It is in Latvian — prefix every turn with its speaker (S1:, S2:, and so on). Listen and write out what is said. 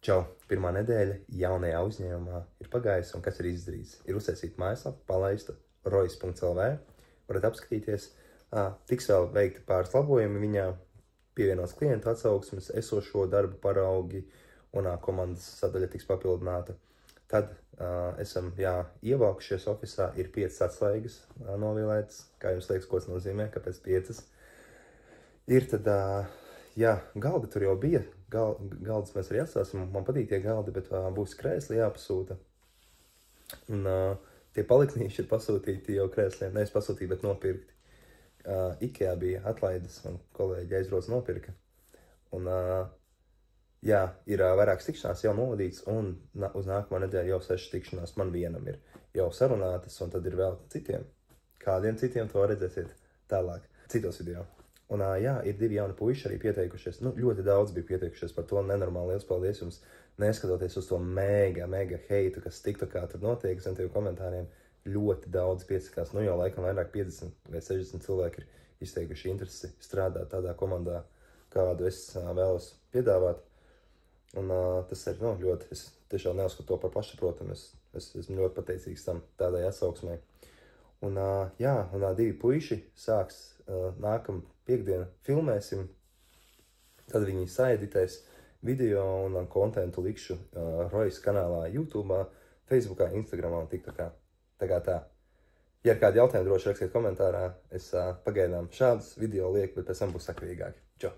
S1: Čau! Pirmā nedēļa jaunajā uzņēmumā ir pagājusi, un kas ir izdarīts? Ir uztaisīta mājaslapa, palaista rojas.lv. Varat apskatīties. Tiks vēl veikti pāris labojumi viņā, pievienos klientu atsauksmes, esošo darbu paraugi, un komandas sadaļa tiks papildināta. Tad esam ievalkušies ofisā, ir 5 atslēgas novilētas. Kā jums liekas, ko tas nozīmē, kāpēc 5? Ir tad, galdi tur jau bija. Galdus mēs arī atstāsim. Man patīk tie galdi, bet būs krēsli jāpasūta. Un tie paliknīši ir pasūtīti jau krēsliem. Nevis pasūtīti, bet nopirkti. Ikea bija atlaides, un kolēģi aizbrauc nopirka. Un ir vairākas tikšanās jau novadīts, un uz nākamā nedēļa jau 6 tikšanās man vienam ir jau sarunātas, un tad ir vēl citiem. Kādiem citiem to redzēsiet tālāk, citos video. Un ir 2 jauni puiši arī pieteikušies. Ļoti daudz bija pieteikušies, par to nenormāli liels paldies jums. Neskatoties uz to mega heitu, kas TikTokā tur notiek, zem tiem komentāriem, ļoti daudz piesakās. Jau laikam vairāk 50 vai 60 cilvēki ir izteikuši interesi strādāt tādā komandā, kādu es vēlos piedāvāt. Un tas ir ļoti, es tiešām neuzskatu to par pašsaprotamu. Es esmu ļoti pateicīgs tam tādai atsauksmai. Un 2 puiši sāks nākam piekdienu filmēsim, tad viņi saeditēs video un kontentu likšu Rojas kanālā YouTube, Facebookā, Instagramā un TikTokā. Tā kā tā. Ja ir kādi jautājumi, droši rakstiet komentārā. Es pagaidām šādus video lieku, bet pēc tam būs sakvīgāki. Čau!